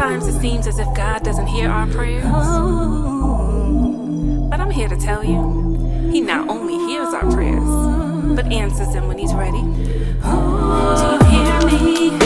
Sometimes it seems as if God doesn't hear our prayers. But I'm here to tell you, He not only hears our prayers, but answers them when He's ready. Do you hear me?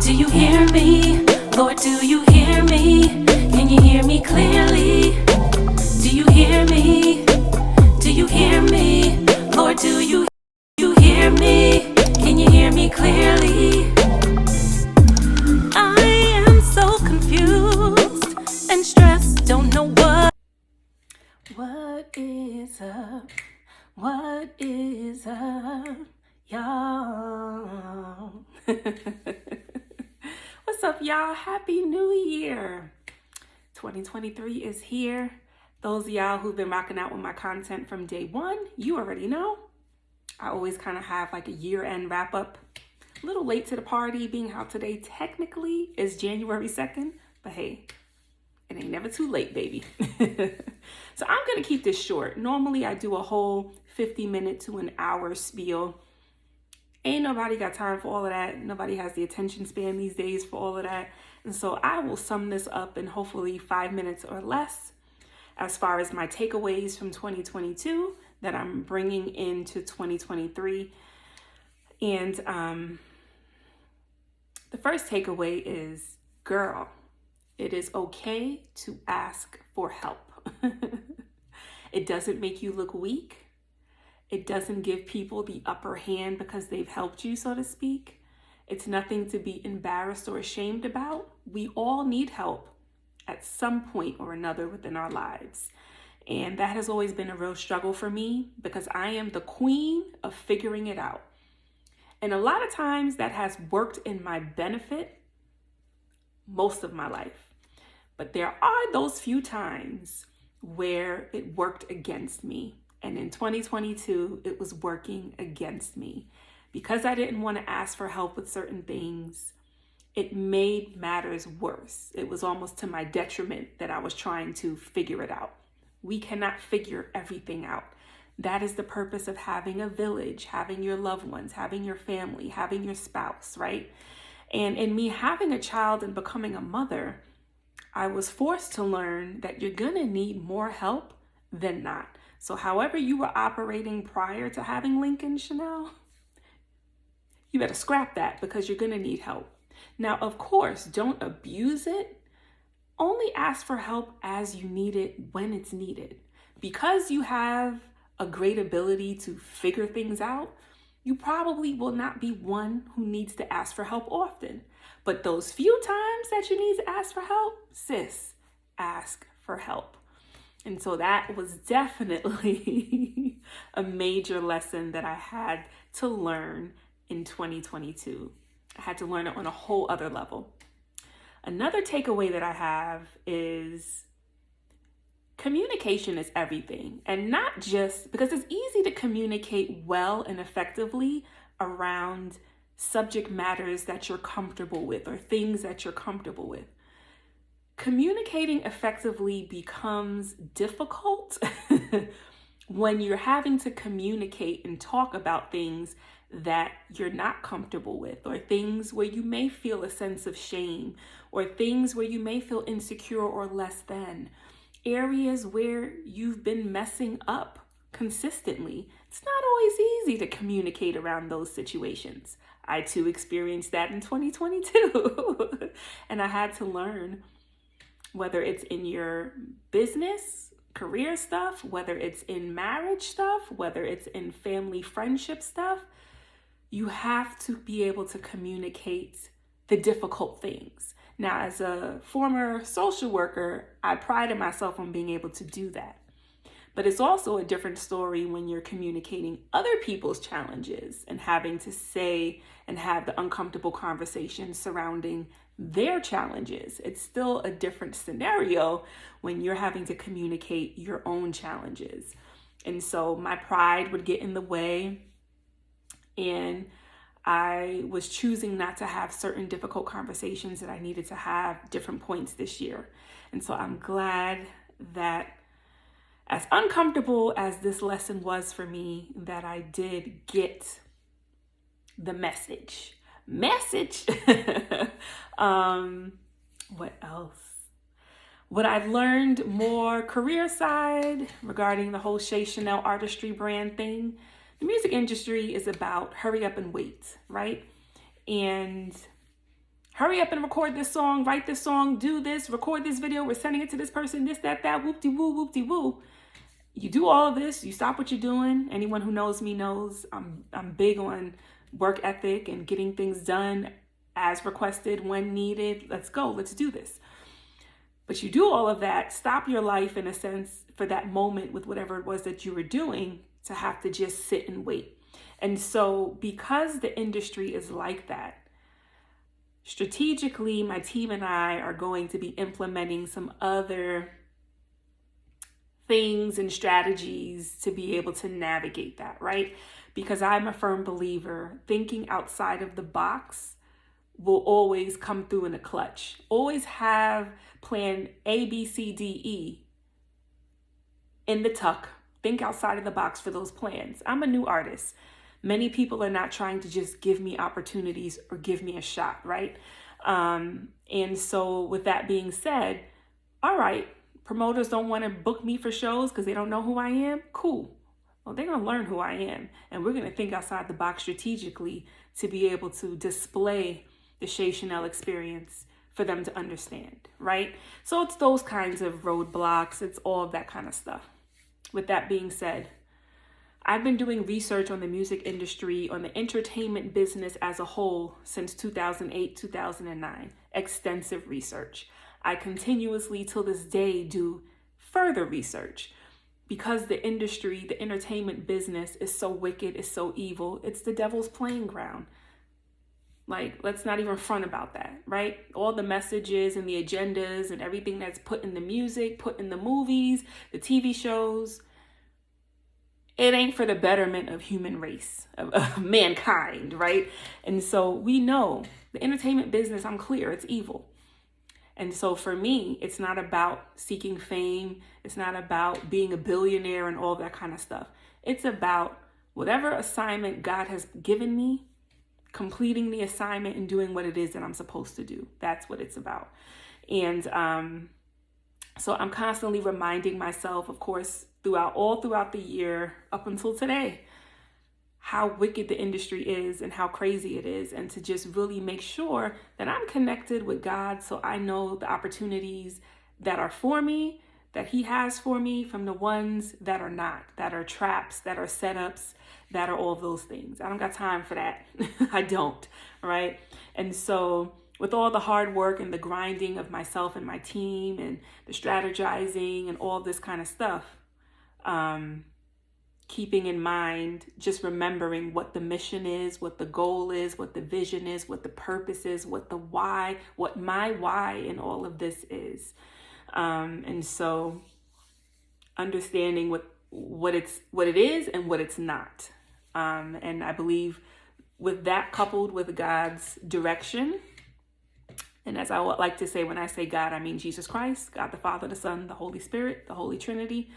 Do you hear me? Lord, do you hear me? Can you hear me clearly? Do you hear me? Do you hear me? Lord, do you hear me? Can you hear me clearly? I am so confused and stressed, don't know what is up? What is up, y'all? What's up, y'all? Happy New Year. 2023 is here. Those of y'all who've been rocking out with my content from day one, you already know. I always kind of have like a year-end wrap-up. A little late to the party, being how today technically is January 2nd, but hey, it ain't never too late, baby. So I'm gonna keep this short. Normally I do a whole 50-minute to an hour spiel. Ain't nobody got time for all of that. Nobody has the attention span these days for all of that. And so I will sum this up in hopefully 5 minutes or less as far as my takeaways from 2022 that I'm bringing into 2023. And the first takeaway is, girl, it is okay to ask for help. It doesn't make you look weak. It doesn't give people the upper hand because they've helped you, so to speak. It's nothing to be embarrassed or ashamed about. We all need help at some point or another within our lives. And that has always been a real struggle for me because I am the queen of figuring it out. And a lot of times that has worked in my benefit most of my life. But there are those few times where it worked against me. And in 2022, it was working against me. Because I didn't want to ask for help with certain things, it made matters worse. It was almost to my detriment that I was trying to figure it out. We cannot figure everything out. That is the purpose of having a village, having your loved ones, having your family, having your spouse, right? And in me having a child and becoming a mother, I was forced to learn that you're gonna need more help than not. So however you were operating prior to having Lincoln, Chanel, you better scrap that because you're gonna need help. Now, of course, don't abuse it. Only ask for help as you need it when it's needed. Because you have a great ability to figure things out, you probably will not be one who needs to ask for help often. But those few times that you need to ask for help, sis, ask for help. And so that was definitely a major lesson that I had to learn in 2022. I had to learn it on a whole other level. Another takeaway that I have is communication is everything. And not just because it's easy to communicate well and effectively around subject matters that you're comfortable with or things that you're comfortable with. Communicating effectively becomes difficult when you're having to communicate and talk about things that you're not comfortable with, or things where you may feel a sense of shame, or things where you may feel insecure or less than, areas where you've been messing up consistently. It's not always easy to communicate around those situations. I too experienced that in 2022 and I had to learn, whether it's in your business, career stuff, whether it's in marriage stuff, whether it's in family friendship stuff, you have to be able to communicate the difficult things. Now, as a former social worker, I prided myself on being able to do that. But it's also a different story when you're communicating other people's challenges and having to say and have the uncomfortable conversations surrounding their challenges. It's still a different scenario when you're having to communicate your own challenges. And so my pride would get in the way, and I was choosing not to have certain difficult conversations that I needed to have different points this year. And so I'm glad that, as uncomfortable as this lesson was for me, that I did get the message What else? What I've learned more career side regarding the whole ShayChannel artistry brand thing. The music industry is about hurry up and wait, right? And hurry up and record this song, write this song, do this, record this video, we're sending it to this person, this, that, whoop-de-woo, whoop-de-woo. You do all of this, you stop what you're doing. Anyone who knows me knows I'm big on work ethic and getting things done as requested when needed. Let's go, let's do this. But you do all of that, stop your life in a sense for that moment with whatever it was that you were doing to have to just sit and wait. And so because the industry is like that, strategically, my team and I are going to be implementing some other things and strategies to be able to navigate that, right? Because I'm a firm believer, thinking outside of the box will always come through in a clutch. Always have plan A, B, C, D, E in the tuck. Think outside of the box for those plans. I'm a new artist. Many people are not trying to just give me opportunities or give me a shot, right? And so with that being said, all right, promoters don't want to book me for shows because they don't know who I am. Cool. Well, they're going to learn who I am. And we're going to think outside the box strategically to be able to display the ShayChannel experience for them to understand, right? So it's those kinds of roadblocks. It's all of that kind of stuff. With that being said, I've been doing research on the music industry, on the entertainment business as a whole since 2008, 2009. Extensive research. I continuously, till this day, do further research because the industry, the entertainment business is so wicked, is so evil. It's the devil's playing ground. Like, let's not even front about that, right? All the messages and the agendas and everything that's put in the music, put in the movies, the TV shows, it ain't for the betterment of human race, of mankind, right? And so we know the entertainment business, I'm clear, it's evil. And so for me, it's not about seeking fame. It's not about being a billionaire and all that kind of stuff. It's about whatever assignment God has given me, completing the assignment and doing what it is that I'm supposed to do. That's what it's about. And so I'm constantly reminding myself, of course, throughout the year up until today, how wicked the industry is and how crazy it is, and to just really make sure that I'm connected with God so I know the opportunities that are for me, that He has for me, from the ones that are not, that are traps, that are setups, that are all of those things. I don't got time for that. I don't, right? And so with all the hard work and the grinding of myself and my team and the strategizing and all this kind of stuff, keeping in mind, just remembering what the mission is, what the goal is, what the vision is, what the purpose is, what the why, what my why in all of this is. And so understanding what it is and what it's not. And I believe with that, coupled with God's direction, and as I would like to say, when I say God, I mean Jesus Christ, God the Father, the Son, the Holy Spirit, the Holy Trinity.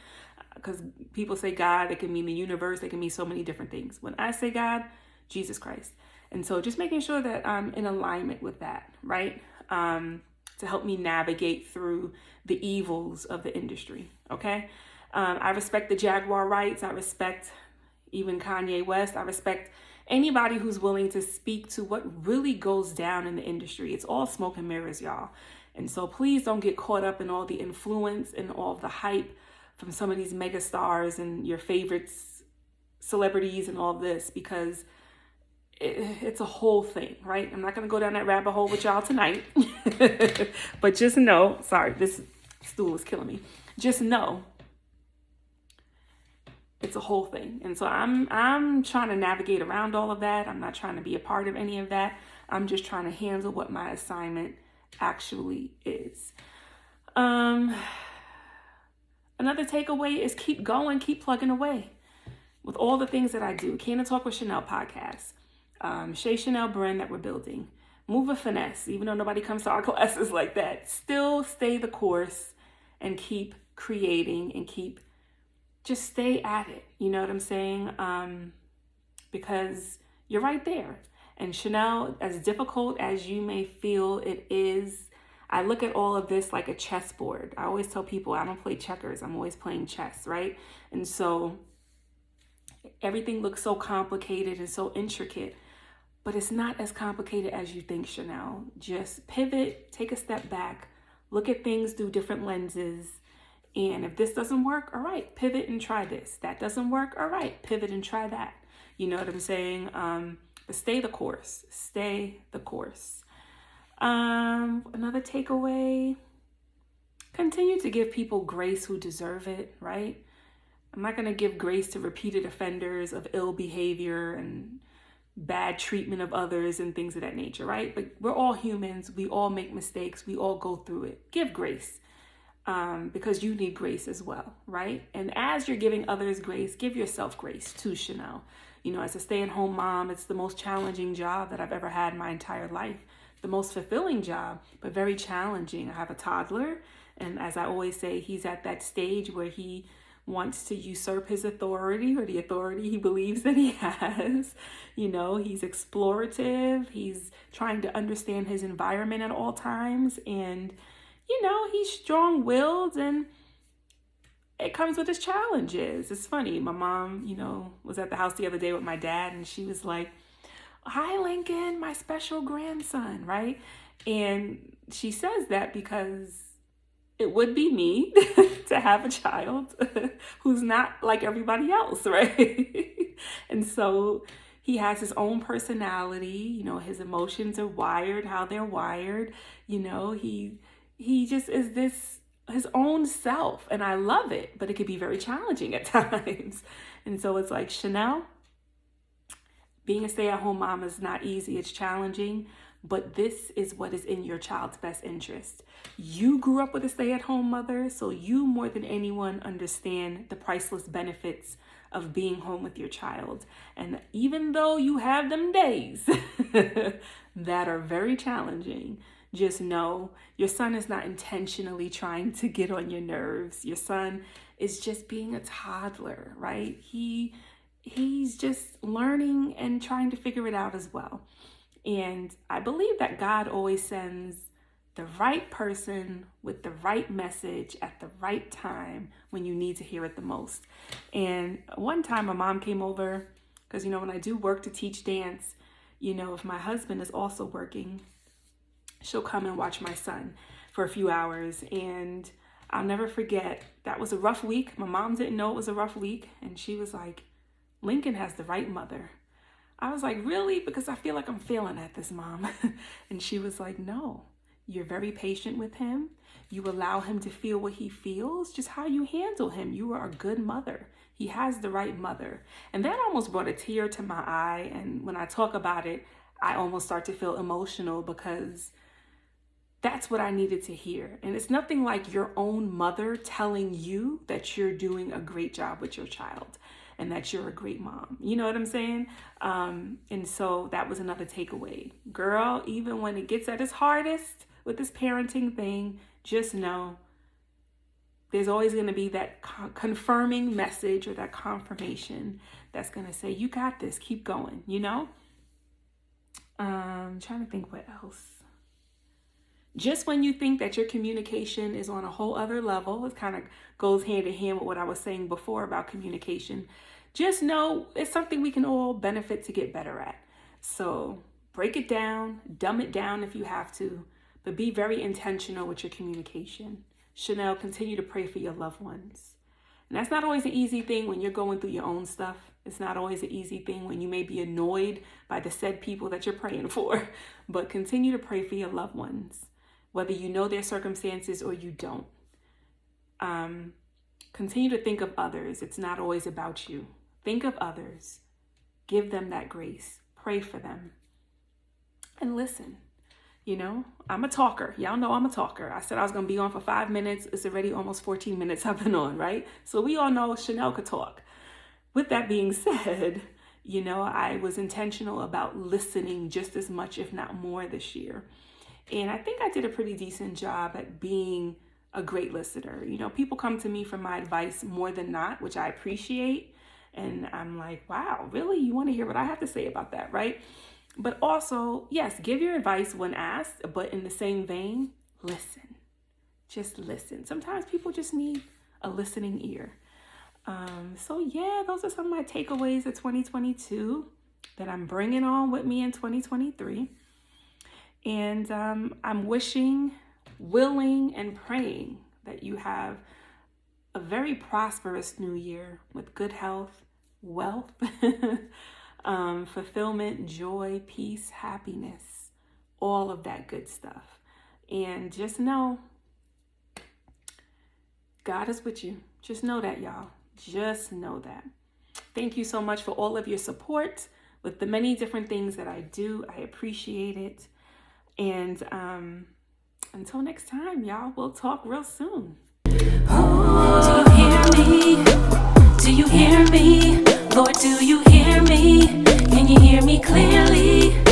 Because people say God, it can mean the universe, it can mean so many different things. When I say God, Jesus Christ. And so just making sure that I'm in alignment with that, right? To help me navigate through the evils of the industry, okay? I respect the Jaguar rights. I respect even Kanye West. I respect anybody who's willing to speak to what really goes down in the industry. It's all smoke and mirrors, y'all. And so please don't get caught up in all the influence and all the hype from some of these mega stars and your favorites, celebrities and all this, because it's a whole thing, right? I'm not going to go down that rabbit hole with y'all tonight, but just know, sorry, this stool is killing me. Just know it's a whole thing. And so I'm trying to navigate around all of that. I'm not trying to be a part of any of that. I'm just trying to handle what my assignment actually is. Another takeaway is keep going, keep plugging away with all the things that I do. Can Talk with Chanel podcast, ShayChannel brand that we're building, Move with Finesse, even though nobody comes to our classes like that. Still stay the course and keep creating and just stay at it. You know what I'm saying? Because you're right there. And Chanel, as difficult as you may feel it is, I look at all of this like a chessboard. I always tell people I don't play checkers. I'm always playing chess, right? And so everything looks so complicated and so intricate, but it's not as complicated as you think, Chanel. Just pivot, take a step back, look at things through different lenses. And if this doesn't work, all right, pivot and try this. That doesn't work, all right, pivot and try that. You know what I'm saying? But stay the course. Stay the course. Another takeaway, continue to give people grace who deserve it, right? I'm not going to give grace to repeated offenders of ill behavior and bad treatment of others and things of that nature, right? But we're all humans. We all make mistakes. We all go through it. Give grace, because you need grace as well, right? And as you're giving others grace, give yourself grace too, Chanel. You know, as a stay-at-home mom, it's the most challenging job that I've ever had in my entire life. The most fulfilling job, but very challenging. I have a toddler, and as I always say, he's at that stage where he wants to usurp his authority, or the authority he believes that he has. You know, he's explorative. He's trying to understand his environment at all times. And, you know, he's strong-willed, and it comes with its challenges. It's funny. My mom, you know, was at the house the other day with my dad, and she was like, "Hi, Lincoln, my special grandson," right? And she says that because it would be me to have a child who's not like everybody else, right? And so he has his own personality, you know, his emotions are wired how they're wired. You know, he just is this his own self, and I love it, but it could be very challenging at times. And so it's like, Chanel, being a stay-at-home mom is not easy. It's challenging, but this is what is in your child's best interest. You grew up with a stay-at-home mother, so you more than anyone understand the priceless benefits of being home with your child. And even though you have them days that are very challenging, just know your son is not intentionally trying to get on your nerves. Your son is just being a toddler, right? He's just learning and trying to figure it out as well. And I believe that God always sends the right person with the right message at the right time when you need to hear it the most. And one time my mom came over, because, you know, when I do work to teach dance, you know, if my husband is also working, she'll come and watch my son for a few hours. And I'll never forget, that was a rough week. My mom didn't know it was a rough week. And she was like, "Lincoln has the right mother." I was like, "Really?" Because I feel like I'm failing at this, Mom. And she was like, "No, you're very patient with him. You allow him to feel what he feels, just how you handle him. You are a good mother. He has the right mother." And that almost brought a tear to my eye. And when I talk about it, I almost start to feel emotional, because that's what I needed to hear. And it's nothing like your own mother telling you that you're doing a great job with your child and that you're a great mom. You know what I'm saying? And so that was another takeaway. Girl, even when it gets at its hardest with this parenting thing, just know there's always going to be that confirming message or that confirmation that's going to say, "You got this, keep going," you know? I'm trying to think what else. Just when you think that your communication is on a whole other level, it kind of goes hand in hand with what I was saying before about communication. Just know it's something we can all benefit to get better at. So break it down, dumb it down if you have to, but be very intentional with your communication. Chanel, continue to pray for your loved ones. And that's not always an easy thing when you're going through your own stuff. It's not always an easy thing when you may be annoyed by the said people that you're praying for, but continue to pray for your loved ones, whether you know their circumstances or you don't. Continue to think of others. It's not always about you. Think of others. Give them that grace. Pray for them. And listen, you know, I'm a talker. Y'all know I'm a talker. I said I was going to be on for 5 minutes. It's already almost 14 minutes I've been on, right? So we all know Chanel could talk. With that being said, you know, I was intentional about listening just as much, if not more, this year. And I think I did a pretty decent job at being a great listener. You know, people come to me for my advice more than not, which I appreciate. And I'm like, wow, really? You want to hear what I have to say about that, right? But also, yes, give your advice when asked, but in the same vein, listen. Just listen. Sometimes people just need a listening ear. So yeah, those are some of my takeaways of 2022 that I'm bringing on with me in 2023. And I'm wishing, willing, and praying that you have a very prosperous new year with good health, wealth, fulfillment, joy, peace, happiness, all of that good stuff. And just know God is with you. Just know that, y'all. Just know that. Thank you so much for all of your support with the many different things that I do. I appreciate it. And until next time, y'all, we'll talk real soon. Oh, do you hear me? Do you hear me? Lord, do you hear me? Can you hear me clearly?